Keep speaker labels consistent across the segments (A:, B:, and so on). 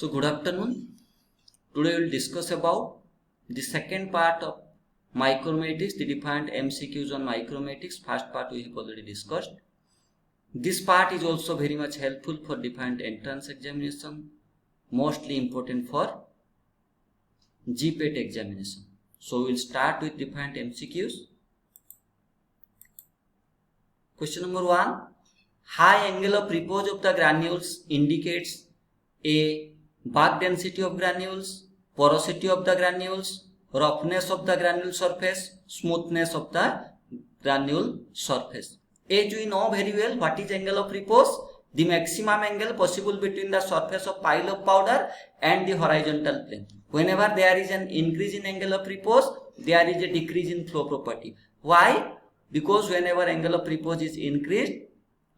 A: So good afternoon. Today we will discuss about the second part of micromatrix, the defined MCQs on micromatrix. First part we have already discussed. This part is also very much helpful for defined entrance examination, mostly important for GPAT examination. So we will start with defined MCQs. Question number 1. High angle of repose of the granules indicates a bulk density of granules, porosity of the granules, roughness of the granule surface, smoothness of the granule surface. As we know very well, what is angle of repose? The maximum angle possible between the surface of pile of powder and the horizontal plane. Whenever there is an increase in angle of repose, there is a decrease in flow property. Why? Because whenever angle of repose is increased,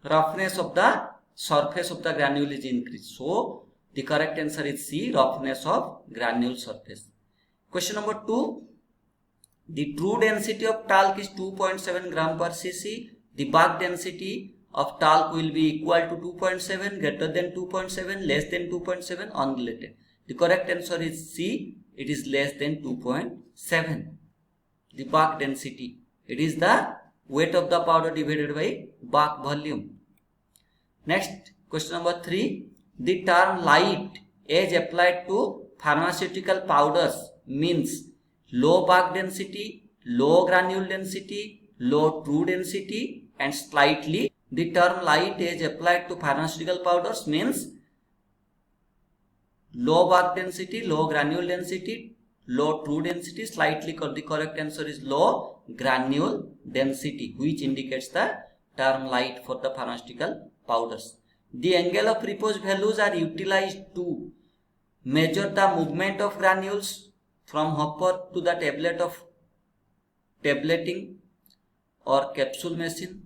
A: roughness of the surface of the granule is increased. So the correct answer is C, roughness of granule surface. Question number 2. The true density of talc is 2.7 gram per cc. The bulk density of talc will be equal to 2.7, greater than 2.7, less than 2.7, unrelated. The correct answer is C, it is less than 2.7. The bulk density, it is the weight of the powder divided by bulk volume. Next, question number 3. The term light as applied to pharmaceutical powders means low bulk density, low granule density, low true density and slightly. The term light as applied to pharmaceutical powders means low bulk density, low granule density, low true density, slightly. The correct answer is low granule density, which indicates the term light for the pharmaceutical powders. The angle of repose values are utilized to measure the movement of granules from hopper to the tablet of tableting or capsule machine.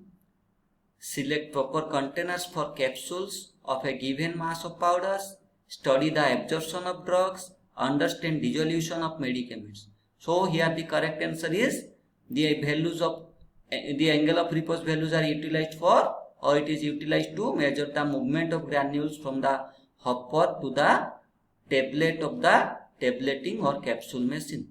A: Select proper containers for capsules of a given mass of powders. Study the absorption of drugs. Understand dissolution of medicaments. So here the correct answer is the values of the angle of repose values are utilized for, or it is utilized to measure the movement of granules from the hopper to the tablet of the tableting or capsule machine.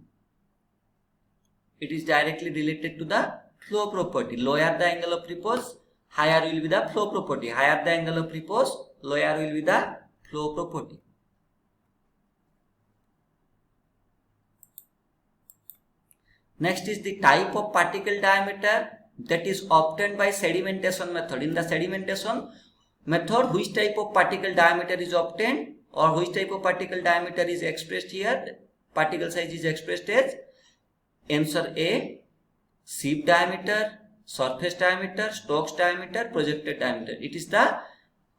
A: It is directly related to the flow property. Lower the angle of repose, higher will be the flow property. Higher the angle of repose, lower will be the flow property. Next is the type of particle diameter that is obtained by sedimentation method. In the sedimentation method, which type of particle diameter is obtained, or which type of particle diameter is expressed here? Particle size is expressed as answer A, sieve diameter, surface diameter, Stokes diameter, projected diameter. It is the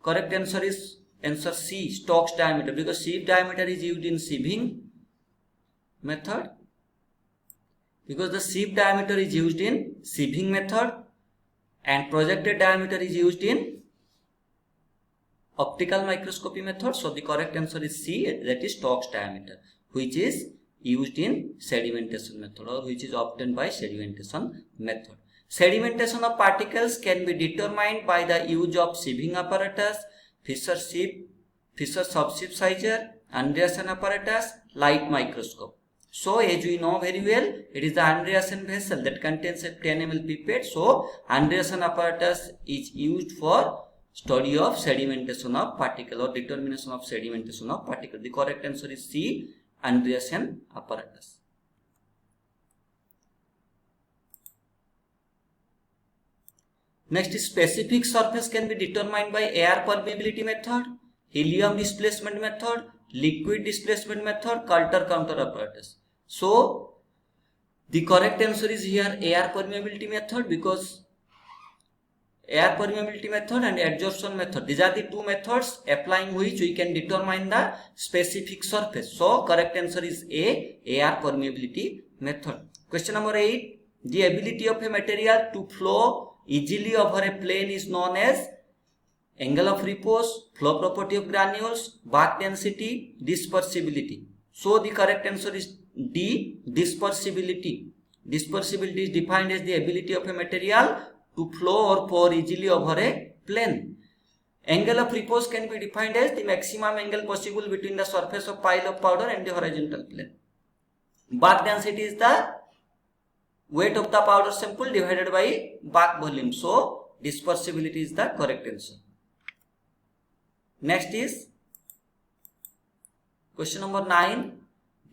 A: correct answer is answer C, Stokes diameter, because sieve diameter is used in sieving method. Because the sieve diameter is used in sieving method and projected diameter is used in optical microscopy method. So the correct answer is C, that is Stokes diameter, which is used in sedimentation method or which is obtained by sedimentation method. Sedimentation of particles can be determined by the use of sieving apparatus, Fisher sieve, Fisher subsieve sizer, Andreasen apparatus, light microscope. So as we know very well, it is the Andreasen vessel that contains a 10 ml pipette. So Andreasen apparatus is used for study of sedimentation of particle or determination of sedimentation of particle. The correct answer is C, Andreasen apparatus. Next is specific surface can be determined by air permeability method, helium displacement method, liquid displacement method, Coulter counter apparatus. So the correct answer is here air permeability method, because air permeability method and adsorption method, these are the two methods applying which we can determine the specific surface. So correct answer is A, air permeability method. Question number 8. The ability of a material to flow easily over a plane is known as angle of repose, flow property of granules, bulk density, dispersibility. So the correct answer is D, dispersibility. Dispersibility is defined as the ability of a material to flow or pour easily over a plane. Angle of repose can be defined as the maximum angle possible between the surface of pile of powder and the horizontal plane. Bulk density is the weight of the powder sample divided by bulk volume. So dispersibility is the correct answer. Next is question number 9.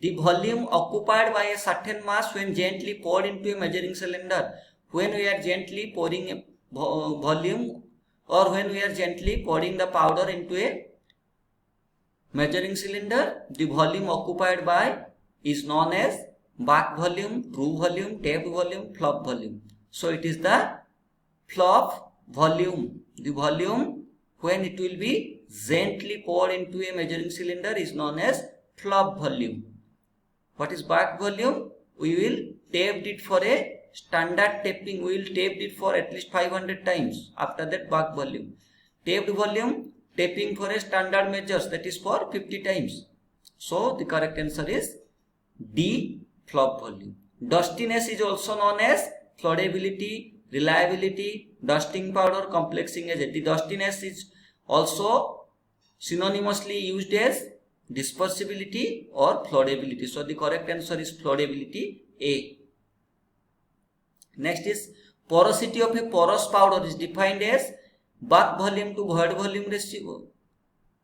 A: The volume occupied by a certain mass when gently poured into a measuring cylinder. When we are gently pouring a volume, or when we are gently pouring the powder into a measuring cylinder, the volume occupied by is known as bulk volume, true volume, tapped volume, flop volume. So it is the flop volume. The volume when it will be gently poured into a measuring cylinder is known as flop volume. What is bulk volume? We will tap it for a standard tapping. We will tap it for at least 500 times. After that, bulk volume. Tapped volume, tapping for a standard measures, that is for 50 times. So the correct answer is D, flop volume. Dustiness is also known as floodability, reliability, dusting powder, complexing agent. The dustiness is also synonymously used as dispersibility or floodability. So the correct answer is floodability, A. Next is porosity of a porous powder is defined as bulk volume to void volume ratio.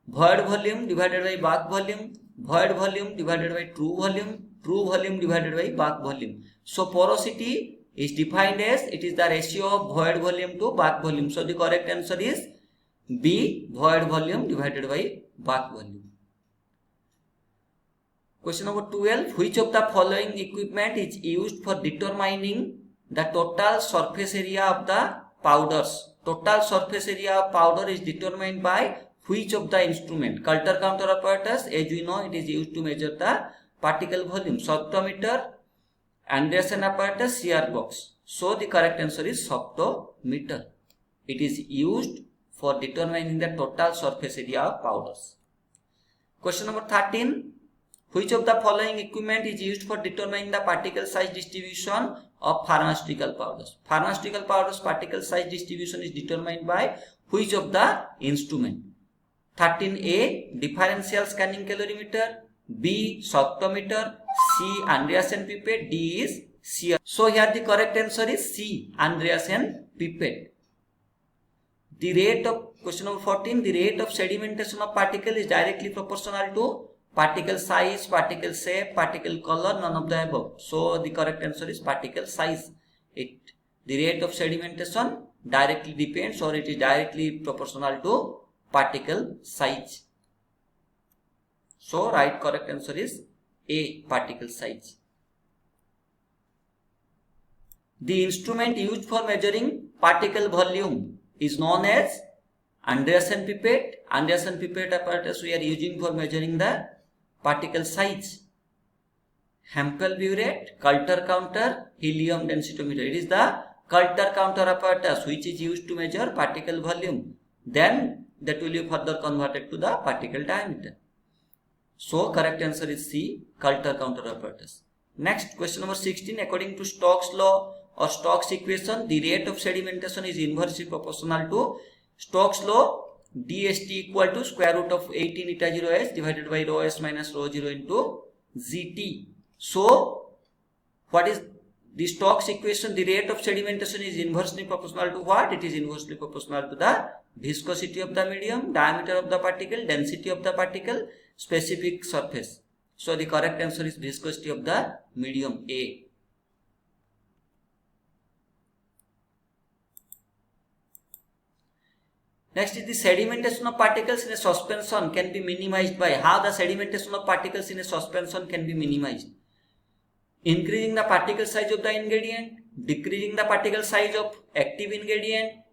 A: Void volume divided by bulk volume, void volume divided by true volume divided by bulk volume. So porosity is defined as it is the ratio of void volume to bulk volume. So the correct answer is B, void volume divided by bulk volume. Question number 12. Which of the following equipment is used for determining the total surface area of the powders? Total surface area of powder is determined by which of the instrument? Coulter counter apparatus, as we know, it is used to measure the particle volume. Softometer, Anderson apparatus, shear box. So the correct answer is softometer. It is used for determining the total surface area of powders. Question number 13. Which of the following equipment is used for determining the particle size distribution of pharmaceutical powders? Pharmaceutical powders particle size distribution is determined by which of the instrument? 13A, differential scanning calorimeter, B, softometer, C, Andreasen pipette, D is shear. So here the correct answer is C, Andreasen pipette. The rate of, question number 14, the rate of sedimentation of particle is directly proportional to particle size, particle shape, particle color, none of the above. So the correct answer is particle size. The rate of sedimentation directly depends, or it is directly proportional to particle size. So right correct answer is A, particle size. The instrument used for measuring particle volume is known as Andreasen pipette. Andreasen pipette apparatus we are using for measuring the particle size. Hempel burette, Coulter counter, helium densitometer. It is the Coulter counter apparatus which is used to measure particle volume. Then that will be further converted to the particle diameter. So correct answer is C, Coulter counter apparatus. Next, question number 16. According to Stokes law or Stokes equation, the rate of sedimentation is inversely proportional to Stokes law. dst equal to square root of 18 eta 0 s divided by rho s minus rho 0 into gt. So what is the Stokes equation? The rate of sedimentation is inversely proportional to what? It is inversely proportional to the viscosity of the medium, diameter of the particle, density of the particle, specific surface. So the correct answer is viscosity of the medium, A. Next is the sedimentation of particles in a suspension can be minimized by. How the sedimentation of particles in a suspension can be minimized? Increasing the particle size of the ingredient, decreasing the particle size of active ingredient,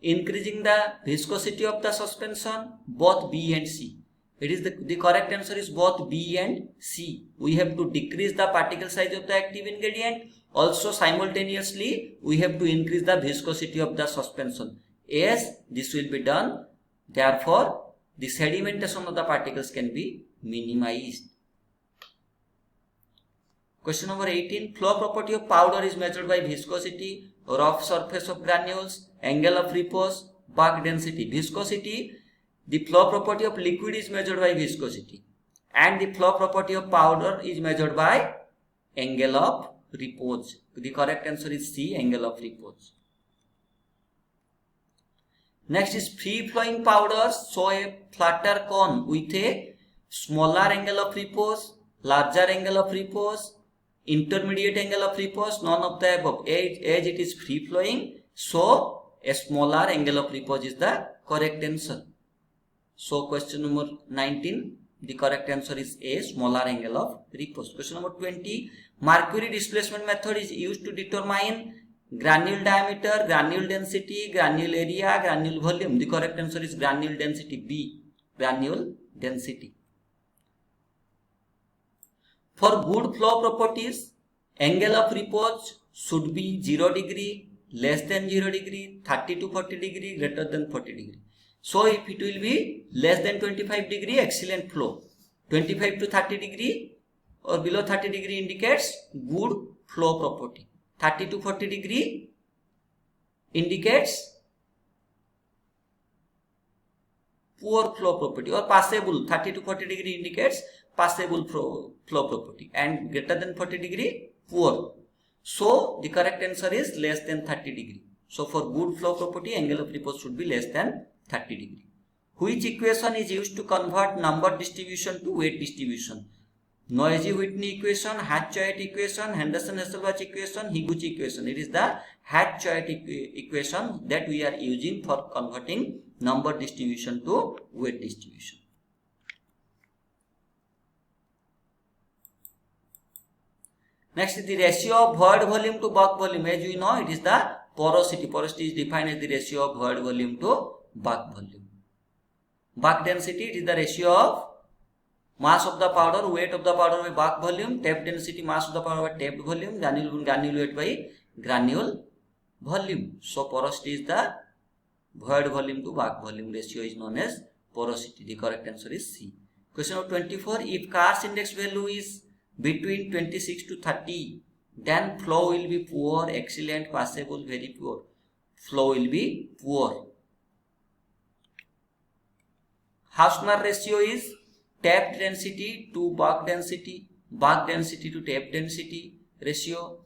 A: increasing the viscosity of the suspension, both B and C. It is the correct answer is both B and C. We have to decrease the particle size of the active ingredient. Also simultaneously we have to increase the viscosity of the suspension. Yes, this will be done. Therefore, the sedimentation of the particles can be minimized. Question number 18. Flow property of powder is measured by viscosity, rough surface of granules, angle of repose, bulk density. Viscosity, the flow property of liquid is measured by viscosity, and the flow property of powder is measured by angle of repose. The correct answer is C, angle of repose. Next is free flowing powders show a flatter cone with a smaller angle of repose, larger angle of repose, intermediate angle of repose, none of the above. As it is free flowing, so a smaller angle of repose is the correct answer. So question number 19, the correct answer is A, smaller angle of repose. Question number 20, mercury displacement method is used to determine granule diameter, granule density, granule area, granule volume. The correct answer is granule density, B, granule density. For good flow properties, angle of repose should be 0 degree, less than 0 degree, 30 to 40 degree, greater than 40 degree. So if it will be less than 25 degree, excellent flow. 25 to 30 degree or below 30 degree indicates good flow property. 30 to 40 degree indicates poor flow property or passable. 30 to 40 degree indicates passable flow property, and greater than 40 degree poor. So the correct answer is less than 30 degree. So for good flow property, angle of repose should be less than 30 degree. Which equation is used to convert number distribution to weight distribution? Noisy-Whitney equation, Hatch-Choate equation, Henderson-Hasselbalch equation, Higuchi equation. It is the Hatch-Choate equation that we are using for converting number distribution to weight distribution. Next is the ratio of void volume to bulk volume. As we know, it is the porosity. Porosity is defined as the ratio of void volume to bulk volume. Bulk density, it is the ratio of mass of the powder, weight of the powder by bulk volume, tape density, mass of the powder by taped volume, granule weight by granule volume. So porosity is the void volume to bulk volume ratio is known as porosity. The correct answer is C. Question number 24. If Carr's index value is between 26 to 30, then flow will be poor, excellent, passable, very poor. Flow will be poor. Hausner ratio is tape density to bulk density to tape density ratio,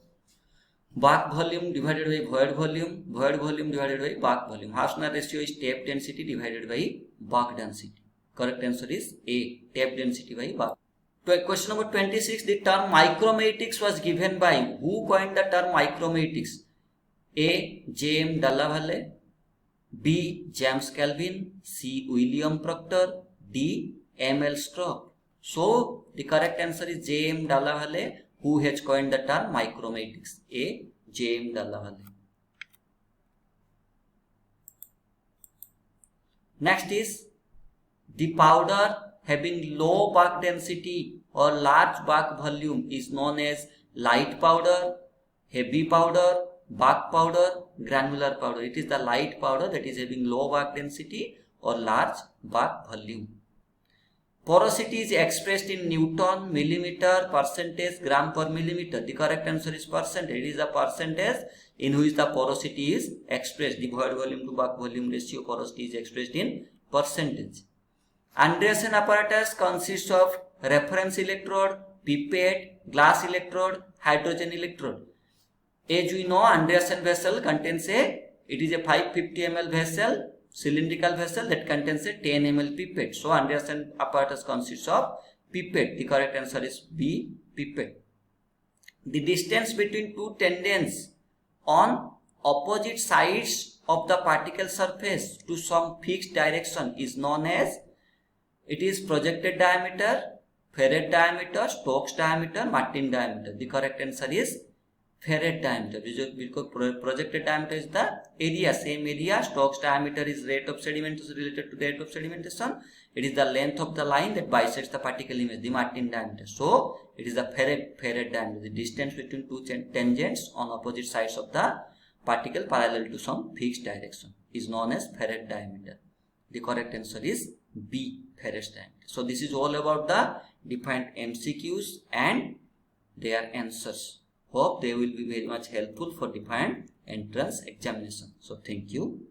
A: bulk volume divided by void volume divided by bulk volume. Hausner ratio is tape density divided by bulk density. Correct answer is A, tape density by bulk. Question number 26, the term micromatrix was given by who coined the term micromatrix? A, J.M. Delavalle, B, James Kelvin, C, William Proctor, D, M.L. Stroop. So the correct answer is J.M. Delavalle, who has coined the term micromatrix. A, J.M. Delavalle. Next is the powder having low bulk density or large bulk volume is known as light powder, heavy powder, bulk powder, granular powder. It is the light powder that is having low bulk density or large bulk volume. Porosity is expressed in Newton, millimeter, percentage, gram per millimeter. The correct answer is percentage. It is the percentage in which the porosity is expressed. The void volume to bulk volume ratio porosity is expressed in percentage. Andreessen apparatus consists of reference electrode, pipette, glass electrode, hydrogen electrode. As we know, Andreessen vessel contains it is a 550 ml vessel, cylindrical vessel that contains a 10 ml pipette. So Andreessen apparatus consists of pipette. The correct answer is B, pipette. The distance between two tangents on opposite sides of the particle surface to some fixed direction is known as, it is projected diameter, Feret diameter, Stokes diameter, Martin diameter. The correct answer is Feret diameter, because projected diameter is the area, same area. Stokes diameter is rate of sedimentation related to the rate of sedimentation. It is the length of the line that bisects the particle image, the Martin diameter. So it is the Feret diameter, the distance between two tangents on opposite sides of the particle parallel to some fixed direction is known as Feret diameter. The correct answer is B, Feret diameter. So this is all about the defined MCQs and their answers. Hope they will be very much helpful for defined entrance examination. So thank you.